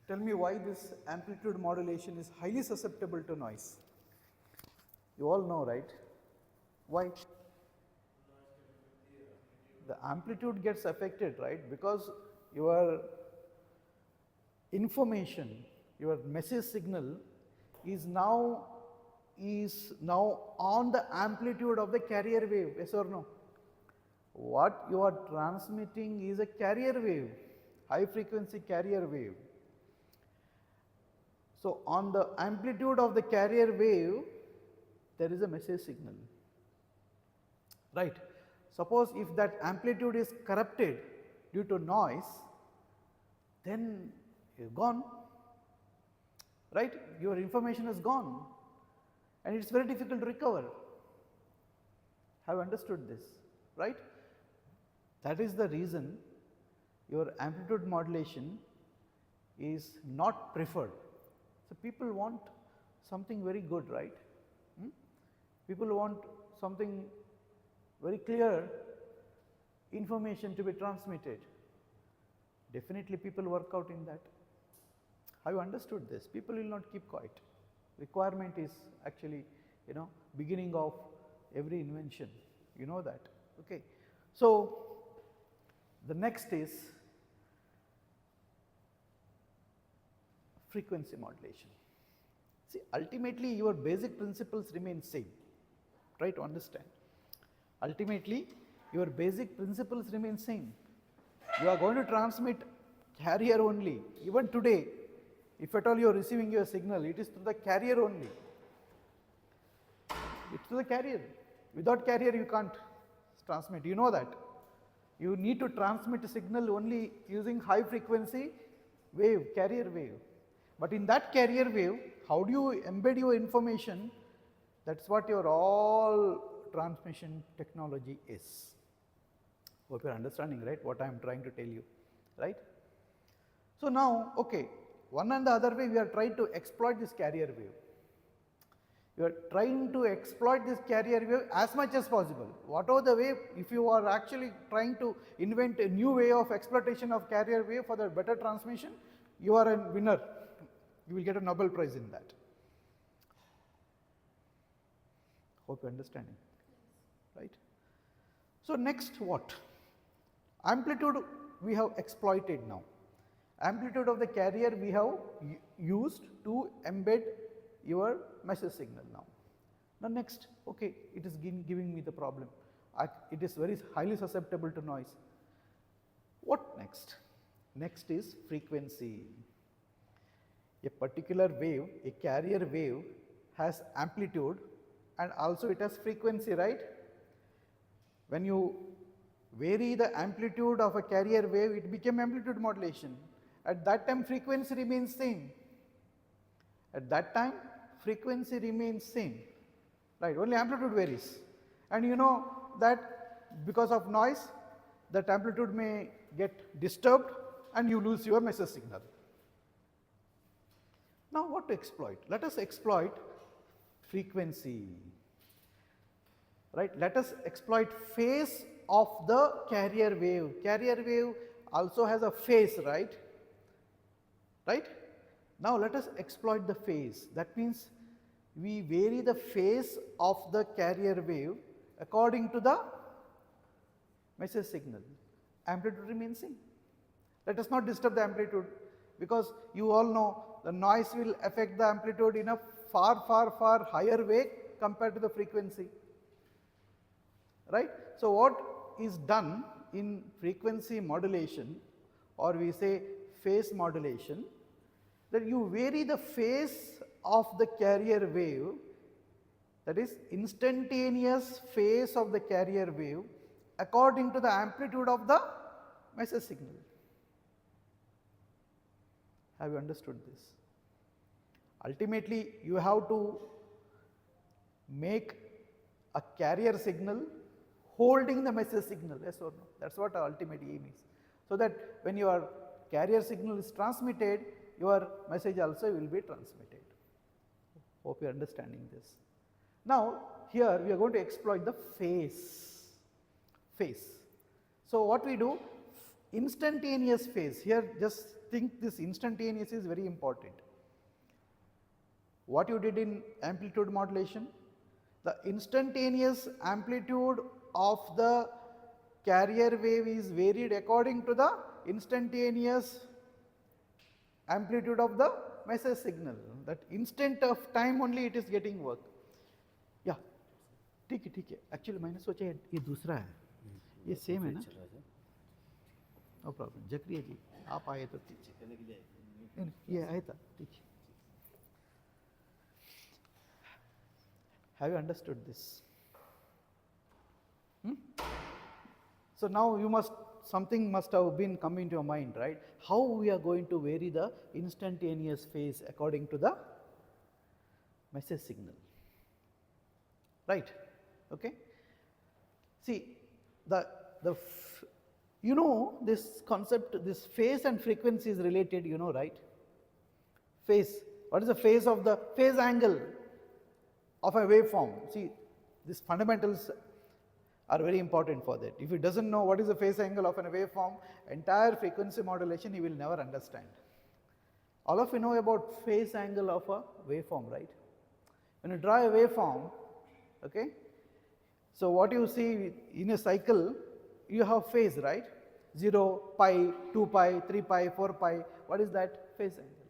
Tell me why this amplitude modulation is highly susceptible to noise. You all know, right? Why? The amplitude gets affected, right? Because your information, your message signal is now on the amplitude of the carrier wave, yes or no? What you are transmitting is a carrier wave, high frequency carrier wave. So on the amplitude of the carrier wave, there is a message signal, right? Suppose if that amplitude is corrupted due to noise, then you're gone, right? Your information is gone and it's very difficult to recover. Have understood this, right? That is the reason your amplitude modulation is not preferred. So people want something very good, right? People want something very clear information to be transmitted. Definitely people work out in that. Have you understood this? People will not keep quiet. Requirement is actually, beginning of every invention. You know that. Okay. So the next is frequency modulation. See, ultimately your basic principles remain same. Try to understand. Ultimately your basic principles remain same. You are going to transmit carrier only. Even today, if at all you are receiving your signal, it is through the carrier only. It's through the carrier. Without carrier you can't transmit. You know that. You need to transmit a signal only using high frequency wave, carrier wave. But in that carrier wave, how do you embed your information? That's what your all transmission technology is. Hope you are understanding, right, what I am trying to tell you, right? So now, okay, one and the other way we are trying to exploit this carrier wave. You are trying to exploit this carrier wave as much as possible. Whatever the way, if you are actually trying to invent a new way of exploitation of carrier wave for the better transmission, you are a winner. You will get a Nobel Prize in that. Hope you are understanding, right? So next what? Amplitude we have exploited now. Amplitude of the carrier we have used to embed your message signal now. Now next, okay, it is giving me the problem. It is very highly susceptible to noise. What next? Next is frequency. A particular wave, a carrier wave has amplitude and also it has frequency, right? When you vary the amplitude of a carrier wave, it became amplitude modulation. At that time frequency remains same. At that time frequency remains same, right? Only amplitude varies. And you know that because of noise, that amplitude may get disturbed and you lose your message signal. Now what to exploit? Let us exploit frequency, right? Let us exploit phase of the carrier wave. Carrier wave also has a phase, right? Right? Now let us exploit the phase. That means we vary the phase of the carrier wave according to the message signal. Amplitude remains same. Let us not disturb the amplitude, because you all know the noise will affect the amplitude in a far higher way compared to the frequency, right? So what is done in frequency modulation, or we say phase modulation, that you vary the phase of the carrier wave, that is instantaneous phase of the carrier wave according to the amplitude of the message signal. Have you understood this? Ultimately you have to make a carrier signal holding the message signal, yes or no? That is what our ultimate aim is. So that when your carrier signal is transmitted, your message also will be transmitted. Hope you are understanding this. Now here we are going to exploit the phase. So what we do, instantaneous phase. Here just think this instantaneous is very important. What you did in amplitude modulation, the instantaneous amplitude of the carrier wave is varied according to the instantaneous amplitude of the message signal. That instant of time only it is getting work. Yeah, ठीक है. Actually minus सोचा ये दूसरा है, ये same है ना? No problem. जकरिया जी आप आए तो ये आया था, ठीक है. Have you understood this? So now you must, something must have been coming to your mind, right? How we are going to vary the instantaneous phase according to the message signal, right? Okay. See, you know this concept, this phase and frequency is related, you know, right? Phase. What is the phase of the phase angle of a waveform? See, these fundamentals are very important for that. If he doesn't know what is the phase angle of a waveform, entire frequency modulation he will never understand. All of you know about phase angle of a waveform, right? When you draw a waveform, okay, so what you see in a cycle, you have phase, right? 0, pi, 2 pi, 3 pi, 4 pi, what is that? Phase angle.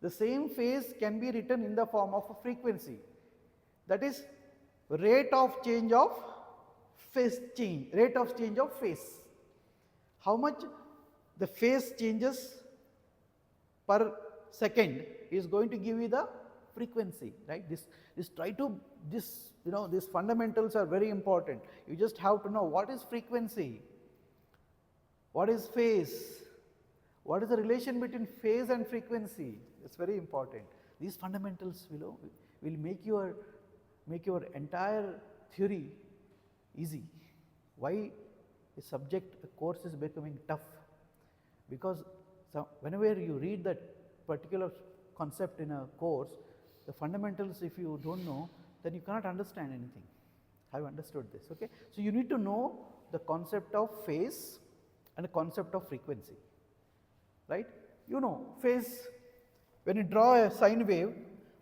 The same phase can be written in the form of a frequency, that is rate of change of phase change, rate of change of phase. How much the phase changes per second is going to give you the frequency, right? These fundamentals are very important. You just have to know what is frequency, what is phase, what is the relation between phase and frequency. It's very important. These fundamentals will make your entire theory easy. Why a subject, a course is becoming tough? Because whenever you read that particular concept in a course, the fundamentals, if you don't know, then you cannot understand anything. Have you understood this? Okay. So you need to know the concept of phase and the concept of frequency, right? You know, phase, when you draw a sine wave,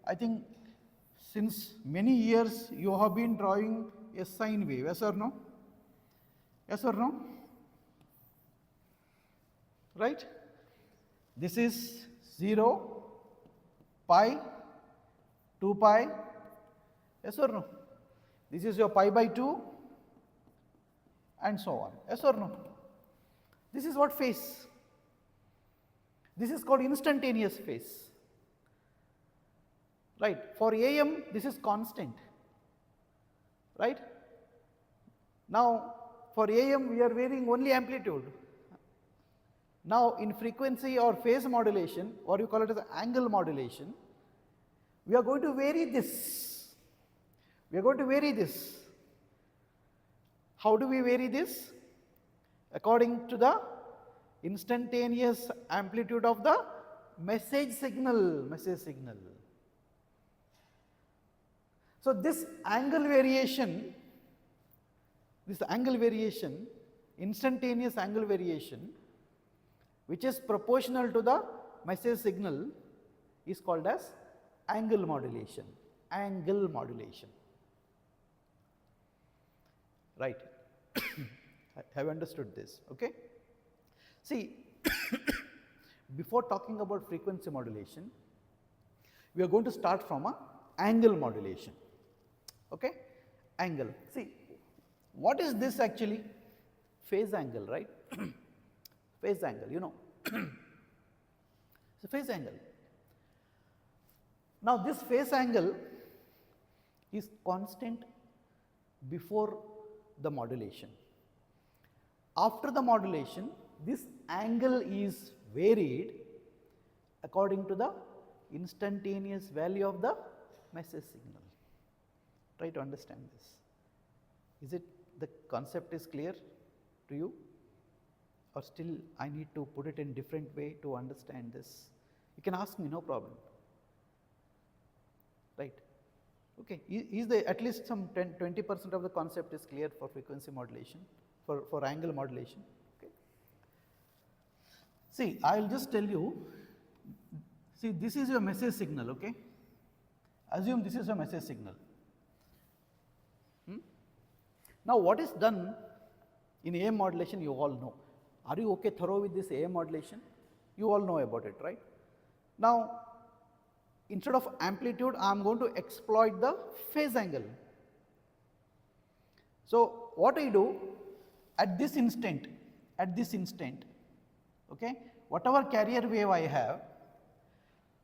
I think since many years you have been drawing a sine wave, yes or no? Yes or no? Right? This is 0, pi, 2 pi, yes or no? This is your pi by 2 and so on, yes or no? This is what phase. This is called instantaneous phase. Right? For AM, this is constant, right? Now, for AM, we are varying only amplitude. Now, in frequency or phase modulation, or you call it as angle modulation, we are going to vary this. We are going to vary this. How do we vary this? According to the instantaneous amplitude of the message signal. So this angle variation, instantaneous angle variation, which is proportional to the message signal, is called as angle modulation. Right? Have you understood this? Okay. See, before talking about frequency modulation, we are going to start from a angle modulation. Okay, angle. See, what is this actually? Phase angle, right? Phase angle, you know. It's a phase angle. Now, this phase angle is constant before the modulation. After the modulation, this angle is varied according to the instantaneous value of the message signal. Try to understand this. Is it the concept is clear to you, or still I need to put it in different way to understand this? You can ask me, no problem. Right? Okay. Is there at least some 20% of the concept is clear for frequency modulation, for angle modulation? Okay. See, I will just tell you, see, this is your message signal, okay? Assume this is your message signal. Now, what is done in AM modulation, you all know. Are you okay thorough with this AM modulation? You all know about it, right? Now, instead of amplitude, I am going to exploit the phase angle. So, what I do at this instant, okay, whatever carrier wave I have,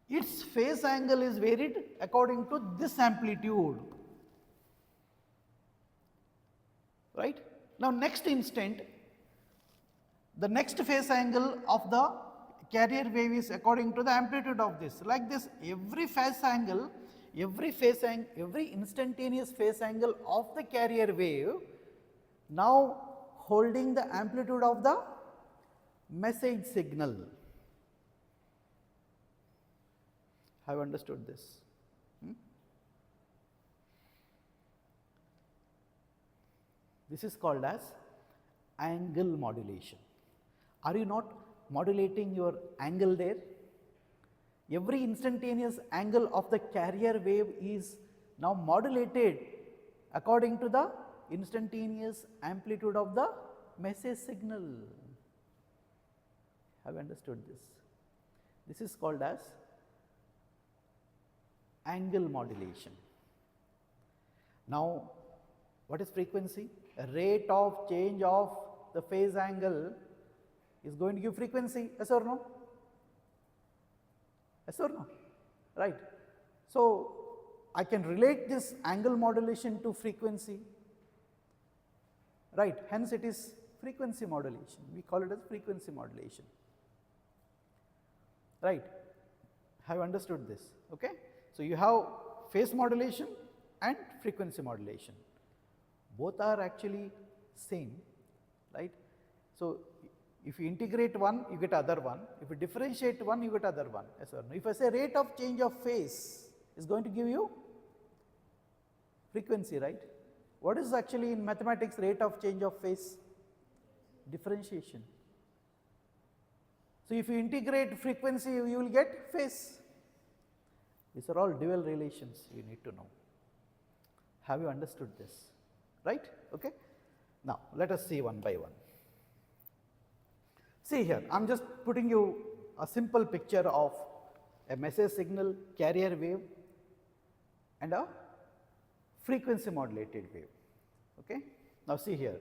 its phase angle is varied according to this amplitude, right. Now, next instant, the next phase angle of the carrier wave is according to the amplitude of this. Like this, every phase angle, every instantaneous phase angle of the carrier wave now holding the amplitude of the message signal. Have you understood this? This is called as angle modulation. Are you not modulating your angle there? Every instantaneous angle of the carrier wave is now modulated according to the instantaneous amplitude of the message signal. Have you understood this? This is called as angle modulation. Now, what is frequency? A rate of change of the phase angle is going to give frequency, yes or no? Yes or no? Right. So, I can relate this angle modulation to frequency, right. Hence, it is frequency modulation. We call it as frequency modulation, right. Have you understood this? Okay. So, you have phase modulation and frequency modulation. Both are actually same, right. So, if you integrate one, you get other one. If you differentiate one, you get other one. Yes or no? If I say rate of change of phase is going to give you frequency, right. What is actually in mathematics rate of change of phase? Differentiation. So, if you integrate frequency, you will get phase. These are all dual relations you need to know. Have you understood this? Right? Okay. Now, let us see one by one. See here, I am just putting you a simple picture of a message signal, carrier wave and a frequency modulated wave. Okay. Now, see here,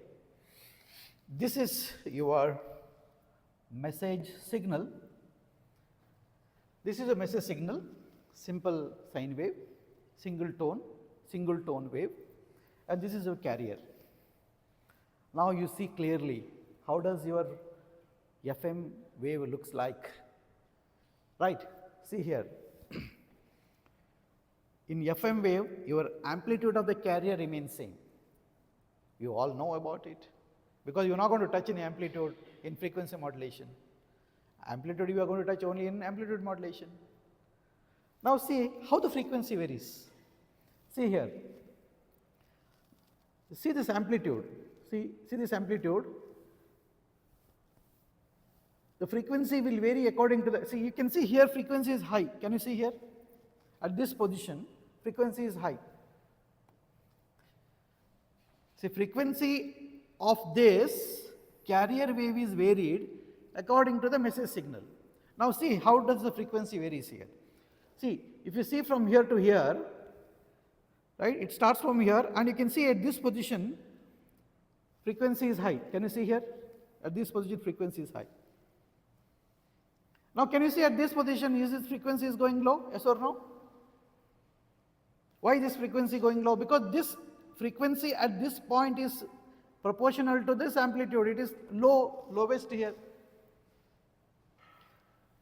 this is your message signal. This is a message signal, simple sine wave, single tone wave, and this is your carrier. Now, you see clearly how does your FM wave looks like, right. See here, in FM wave your amplitude of the carrier remains same. You all know about it because you are not going to touch any amplitude in frequency modulation. Amplitude you are going to touch only in amplitude modulation. Now, see how the frequency varies. See here, see this amplitude, see this amplitude. The frequency will vary according to the, see you can see here frequency is high. Can you see here? At this position frequency is high. See, frequency of this carrier wave is varied according to the message signal. Now, see how does the frequency varies here. See, if you see from here to here, right, it starts from here and you can see at this position frequency is high. Can you see here? At this position frequency is high. Now, can you see at this position is this frequency is going low, yes or no? Why this frequency going low? Because this frequency at this point is proportional to this amplitude. It is lowest here.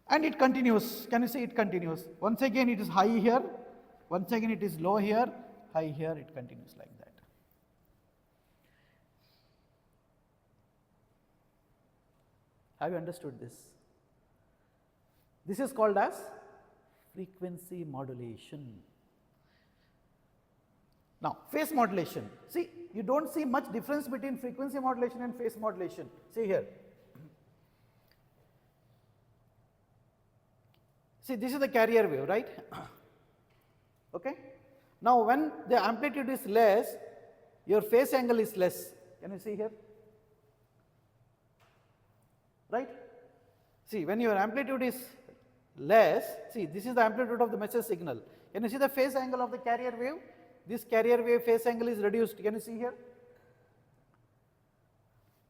And it continues. Can you see it continues? Once again it is high here, once again it is low here, high here, it continues like that. Have you understood this? This is called as frequency modulation. Now, phase modulation. See, you don't see much difference between frequency modulation and phase modulation. See here. See, this is the carrier wave, right? Okay. Now, when the amplitude is less, your phase angle is less. Can you see here? Right? See, when your amplitude is less, see, this is the amplitude of the message signal. Can you see the phase angle of the carrier wave? This carrier wave phase angle is reduced. Can you see here?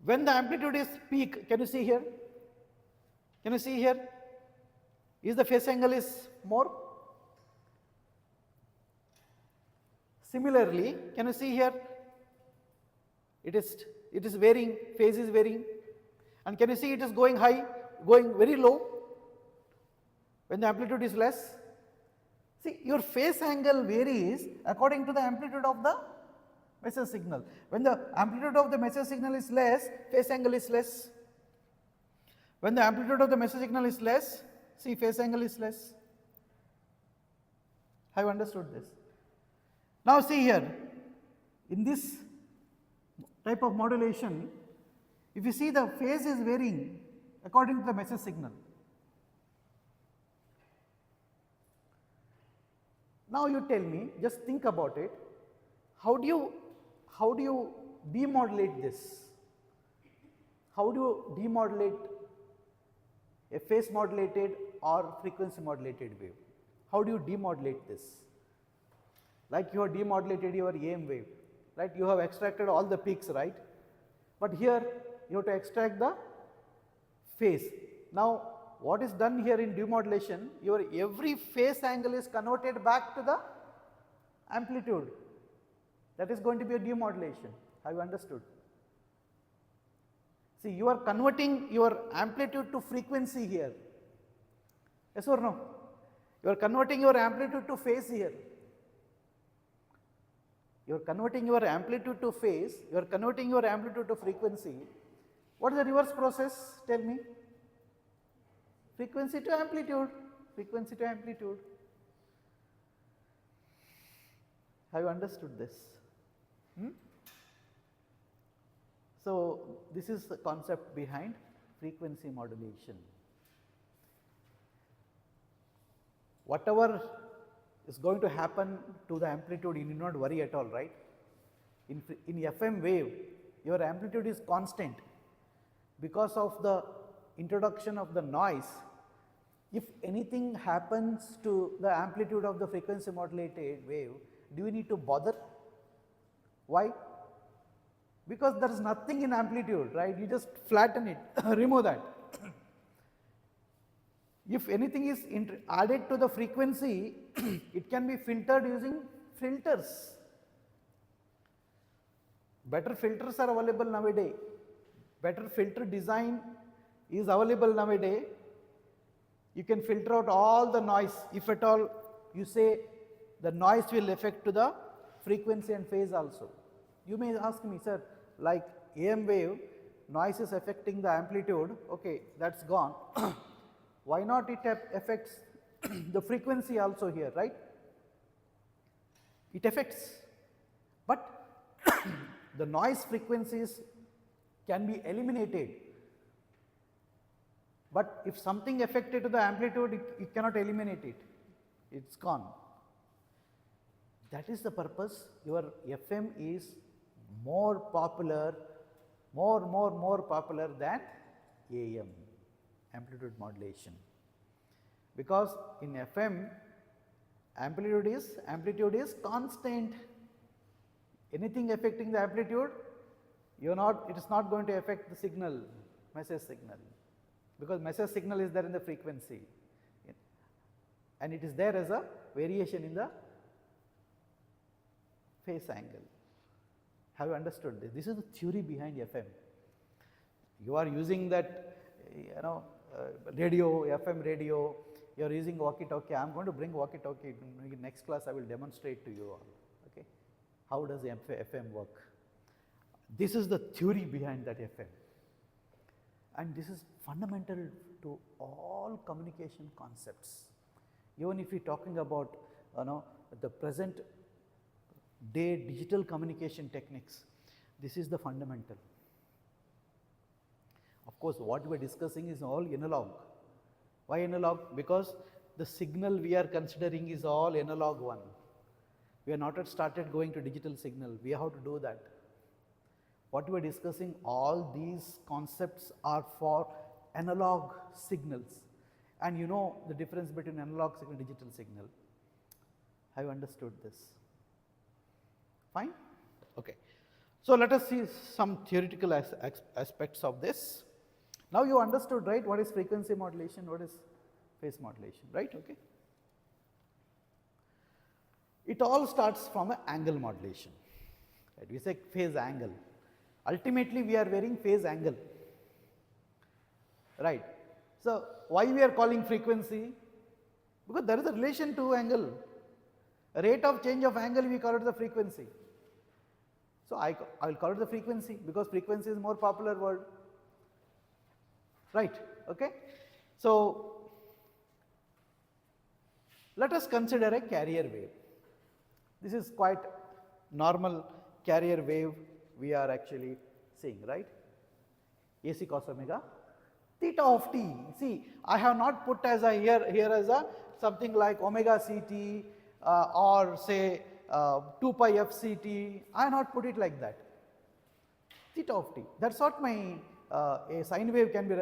When the amplitude is peak, can you see here? Can you see here? Is the phase angle is more? Similarly, can you see here? It is varying, phase is varying. And can you see it is going high, going very low when the amplitude is less? See, your phase angle varies according to the amplitude of the message signal. When the amplitude of the message signal is less, phase angle is less. When the amplitude of the message signal is less, see, phase angle is less. Have you understood this? Now see here, in this type of modulation, if you see the phase is varying according to the message signal. Now you tell me, just think about it, how do you demodulate this? How do you demodulate a phase modulated or frequency modulated wave? How do you demodulate this? Like you have demodulated your EM wave, right? You have extracted all the peaks, right? But here you have to extract the phase. Now what is done here in demodulation, your every phase angle is converted back to the amplitude. That is going to be a demodulation. Have you understood? See, you are converting your amplitude to frequency here. Yes or no? You are converting your amplitude to phase here. You are converting your amplitude to phase, you are converting your amplitude to frequency. What is the reverse process? Tell me. Frequency to amplitude, frequency to amplitude. Have you understood this? So, this is the concept behind frequency modulation. Whatever is going to happen to the amplitude, you need not worry at all, right? In FM wave, your amplitude is constant. Because of the introduction of the noise, if anything happens to the amplitude of the frequency modulated wave, do you need to bother? Why? Because there is nothing in amplitude, right? You just flatten it, remove that. If anything is added to the frequency, it can be filtered using filters. Better filters are available nowadays. Better filter design is available nowadays. You can filter out all the noise. If at all you say the noise will affect to the frequency and phase also. You may ask me, sir, like AM wave, noise is affecting the amplitude, okay, that's gone. Why not it affects the frequency also here, right? It affects, but the noise frequencies can be eliminated. But if something affected to the amplitude, it cannot eliminate it, it's gone. That is the purpose. Your FM is more popular, more popular than AM, amplitude modulation. Because in FM, amplitude is constant. Anything affecting the amplitude, it is not going to affect the signal, message signal, because message signal is there in the frequency, and it is there as a variation in the phase angle. Have you understood this? This is the theory behind FM. You are using that, radio, FM radio, you are using walkie-talkie. I am going to bring walkie-talkie. In next class I will demonstrate to you all. Okay, how does FM work? This is the theory behind that FM. And this is fundamental to all communication concepts. Even if we are talking about the present day digital communication techniques, this is the fundamental. Of course, what we are discussing is all analog. Why analog? Because the signal we are considering is all analog one. We are not yet started going to digital signal. We have to do that. What we are discussing, all these concepts are for analog signals. And you know the difference between analog signal and digital signal. Have you understood this? Fine? Okay. So let us see some theoretical aspects of this. Now you understood, right, what is frequency modulation, what is phase modulation, right? Okay. It all starts from an angle modulation. Right? We say phase angle. Ultimately, we are varying phase angle. Right. So why we are calling frequency? Because there is a relation to angle. A rate of change of angle, we call it the frequency. So I will call it the frequency because frequency is more popular word. Right. Okay. So let us consider a carrier wave. This is quite normal carrier wave we are actually seeing, right? AC cos omega theta of t. See, I have not put as a here as a something like omega ct or say 2 pi f ct. I have not put it like that. Theta of t. That's what my a sine wave can be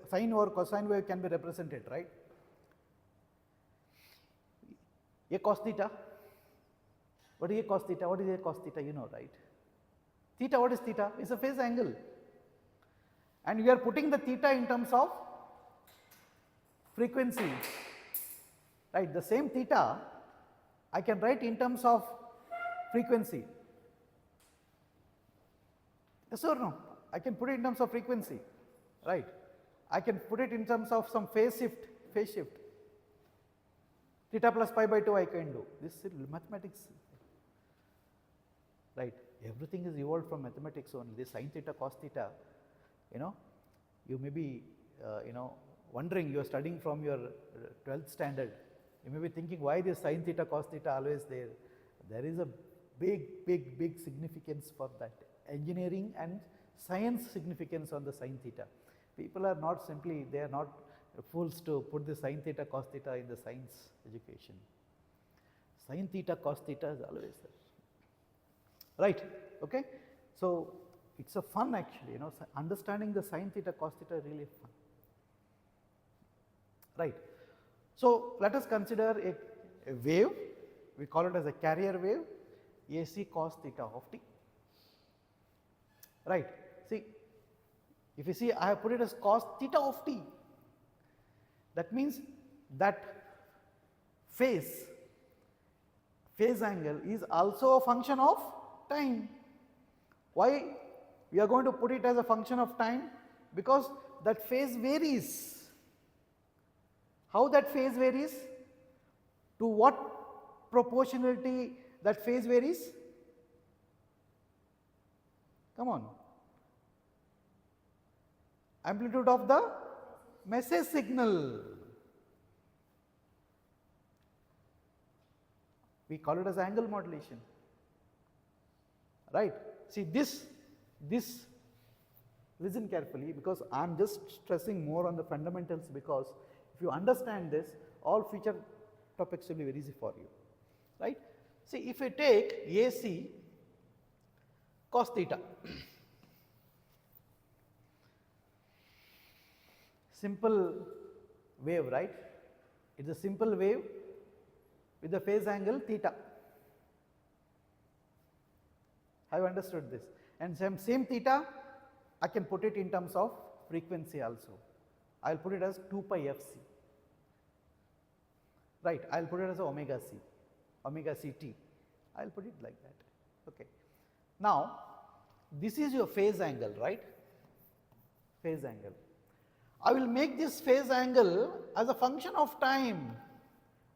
sine or cosine wave can be represented, right? A cos theta. What is a cos theta? What is a cos theta? You know, right? Theta, what is theta? It's a phase angle. And we are putting the theta in terms of frequency. Right? The same theta I can write in terms of frequency. Yes or no? I can put it in terms of frequency. Right? I can put it in terms of some phase shift. Theta plus pi by 2 I can do. This is mathematics. Right? Everything is evolved from mathematics only. This sin theta, cos theta, you know, you may be, wondering, you are studying from your 12th standard. You may be thinking, why this sin theta, cos theta always there? There is a big significance for that. Engineering and science significance on the sin theta. People are not simply, they are not fools to put the sin theta, cos theta in the science education. Sin theta, cos theta is always there. Right, okay. So it's a fun actually, understanding the sin theta, cos theta is really fun. Right. So let us consider a wave, we call it as a carrier wave, AC cos theta of t. Right. See, if you see, I have put it as cos theta of t. That means that phase angle is also a function of time. Why we are going to put it as a function of time? Because that phase varies. How that phase varies? To what proportionality that phase varies? Come on. Amplitude of the message signal. We call it as angle modulation. Right. See this, listen carefully because I am just stressing more on the fundamentals, because if you understand this, all future topics will be very easy for you. Right. See, if I take AC cos theta, simple wave, right? It's a simple wave with the phase angle theta. Have you understood this? And same theta, I can put it in terms of frequency also. I will put it as 2 pi fc. Right, I will put it as omega c, omega ct. I will put it like that. Okay. Now, this is your phase angle, right? Phase angle. I will make this phase angle as a function of time.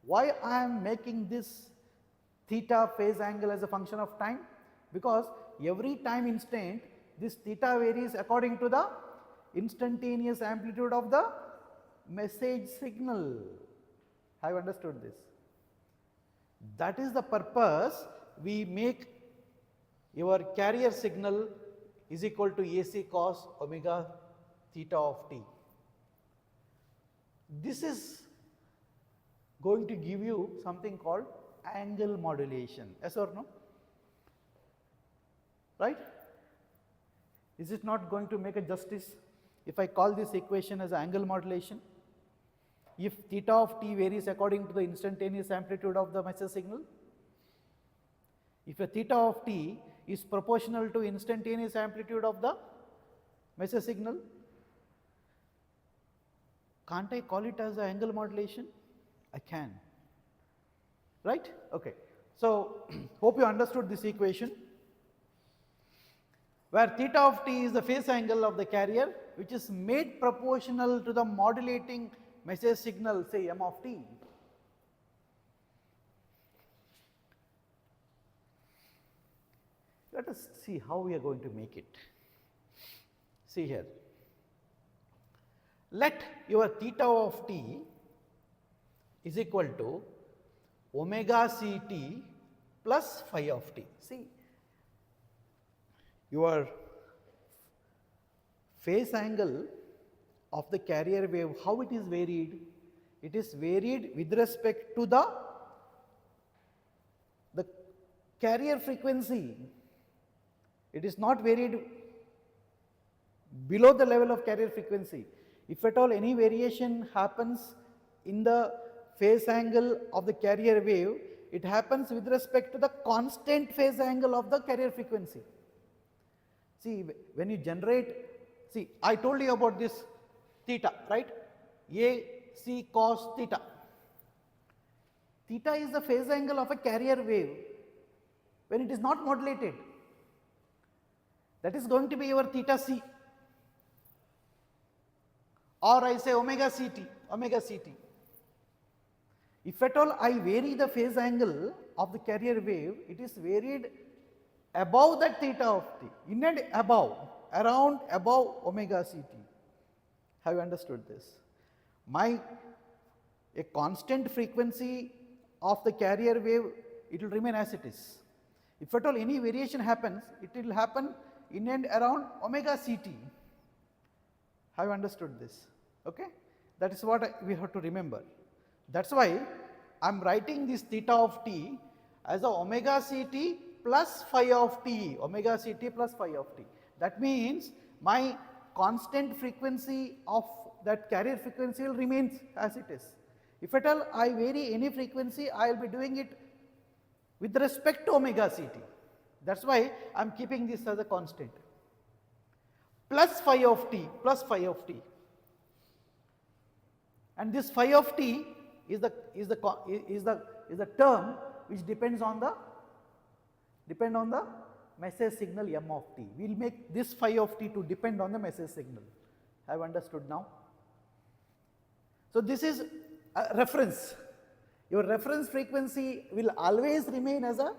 Why I am making this theta phase angle as a function of time? Because every time instant this theta varies according to the instantaneous amplitude of the message signal. Have you understood this? That is the purpose we make your carrier signal is equal to AC cos omega theta of t. This is going to give you something called angle modulation. Yes or no? Right? Is it not going to make a justice if I call this equation as angle modulation? If theta of t varies according to the instantaneous amplitude of the message signal, if a theta of t is proportional to instantaneous amplitude of the message signal, can't I call it as an angle modulation? I can, right? Okay. So, hope you understood this equation, where theta of t is the phase angle of the carrier, which is made proportional to the modulating message signal, say m of t. Let us see how we are going to make it. See here. Let your theta of t is equal to omega ct plus phi of t. See, your phase angle of the carrier wave, how it is varied? It is varied with respect to the carrier frequency. It is not varied below the level of carrier frequency. If at all any variation happens in the phase angle of the carrier wave, it happens with respect to the constant phase angle of the carrier frequency. See, when you generate, see, I told you about this theta, right? A c cos theta. Theta is the phase angle of a carrier wave when it is not modulated. That is going to be your theta c, or I say omega ct, omega ct. If at all I vary the phase angle of the carrier wave, it is varied above that theta of t, in and above, around above omega ct. Have you understood this? A constant frequency of the carrier wave, it will remain as it is. If at all any variation happens, it will happen in and around omega ct. Have you understood this? Okay? That is what we have to remember. That is why I am writing this theta of t as a omega ct plus phi of t, omega ct plus phi of t. That means my constant frequency of that carrier frequency will remain as it is. If at all I vary any frequency, I will be doing it with respect to omega ct. That is why I am keeping this as a constant, plus phi of t, plus phi of t. And this phi of t is the term which depends on the message signal m of t. We will make this phi of t to depend on the message signal. Have you understood now? So this is a reference. Your reference frequency will always remain as a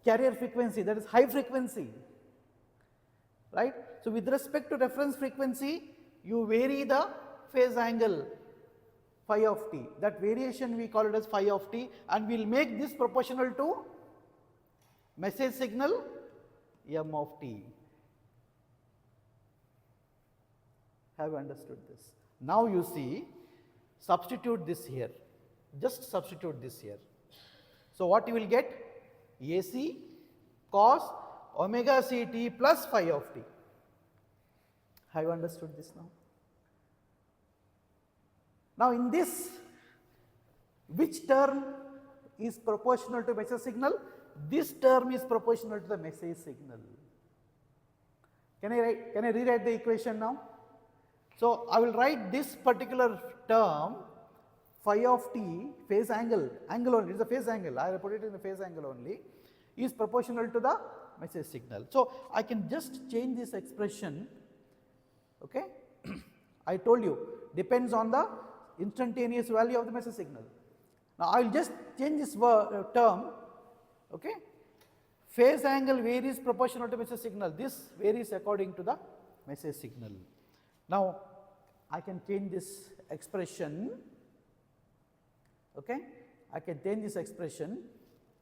carrier frequency, that is high frequency, right? So with respect to reference frequency, you vary the phase angle phi of t. That variation we call it as phi of t, and we will make this proportional to message signal m of t. Have you understood this? Now you see, substitute this here, just substitute this here. So what you will get? AC cos omega ct plus phi of t. Have you understood this now? Now in this, which term is proportional to message signal? This term is proportional to the message signal. Can I rewrite the equation now? So I will write this particular term phi of t, phase angle only, it is a phase angle, I will put it in the phase angle only, is proportional to the message signal. So I can just change this expression, okay? I told you, depends on the instantaneous value of the message signal. Now I will just change this term, okay? Phase angle varies proportional to message signal, this varies according to the message signal. Now I can change this expression, okay? I can change this expression.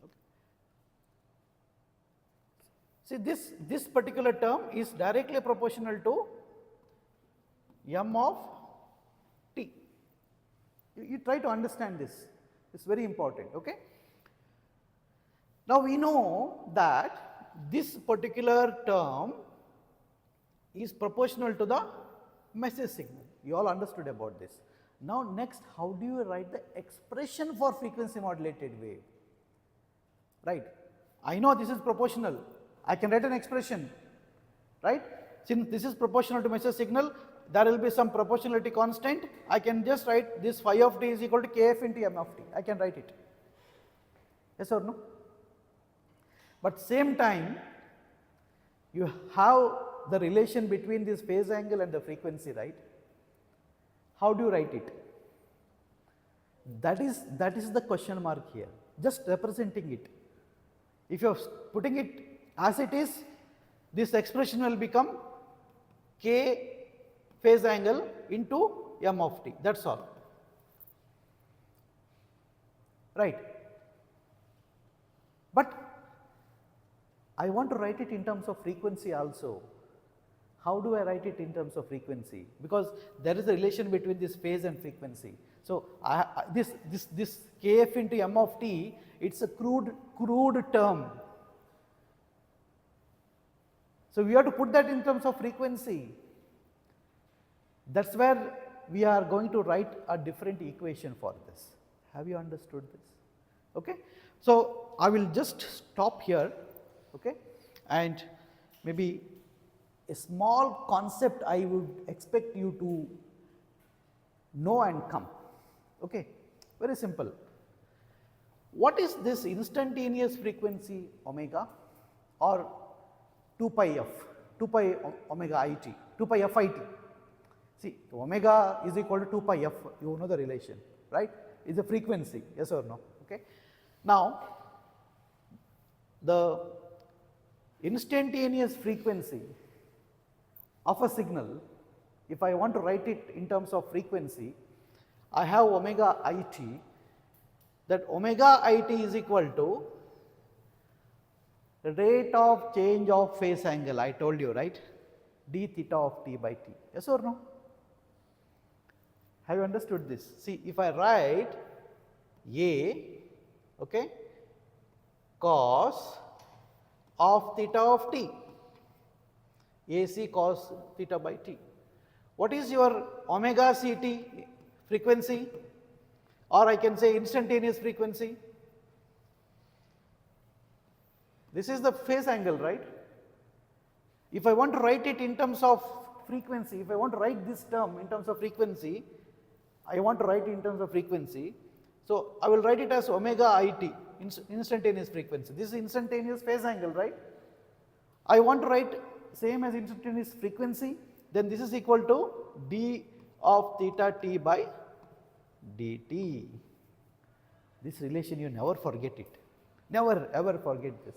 Okay. See, this particular term is directly proportional to m of t. You try to understand this. It's very important, okay. Now we know that this particular term is proportional to the message signal. You all understood about this. Now next, how do you write the expression for frequency modulated wave? Right. I know this is proportional. I can write an expression, right? Since this is proportional to message signal, there will be some proportionality constant. I can just write this phi of t is equal to kf into m of t. I can write it. Yes or no? But same time, you have the relation between this phase angle and the frequency, right? How do you write it? That is the question mark here. Just representing it. If you are putting it as it is, this expression will become k phase angle into m of t. That's all. Right. But I want to write it in terms of frequency also. How do I write it in terms of frequency? Because there is a relation between this phase and frequency. So this kf into m of t, it's a crude term. So we have to put that in terms of frequency. That's where we are going to write a different equation for this. Have you understood this? Okay. So I will just stop here, okay, and maybe a small concept I would expect you to know and come. Okay, very simple. What is this instantaneous frequency omega or 2 pi f, 2 pi omega it, 2 pi f it? See, omega is equal to 2 pi f, you know the relation, right? Is a frequency, yes or no? Okay. Now, the instantaneous frequency of a signal, if I want to write it in terms of frequency, I have omega it, that omega it is equal to rate of change of phase angle, I told you, right, d theta of t by t, yes or no? Have you understood this? See, if I write A, okay, cos of theta of t, AC cos theta by t. What is your omega ct frequency, or I can say instantaneous frequency? This is the phase angle, right? If I want to write it in terms of frequency, if I want to write this term in terms of frequency, I want to write it in terms of frequency. So I will write it as omega it, instantaneous frequency. This is instantaneous phase angle, right? I want to write same as instantaneous frequency, then this is equal to d of theta t by dt. This relation, you never forget it. Never ever forget this.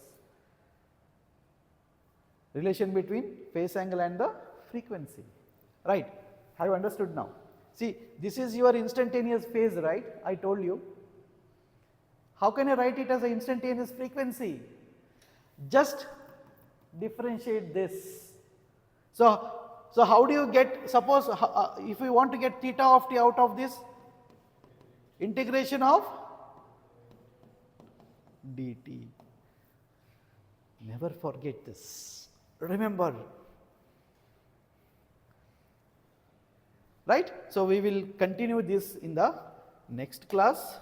Relation between phase angle and the frequency. Right? Have you understood now? See, this is your instantaneous phase, right? I told you. How can I write it as an instantaneous frequency? Just differentiate this. So how do you get, suppose if we want to get theta of t out of this, integration of dt. Never forget this. Remember. Right? So we will continue this in the next class.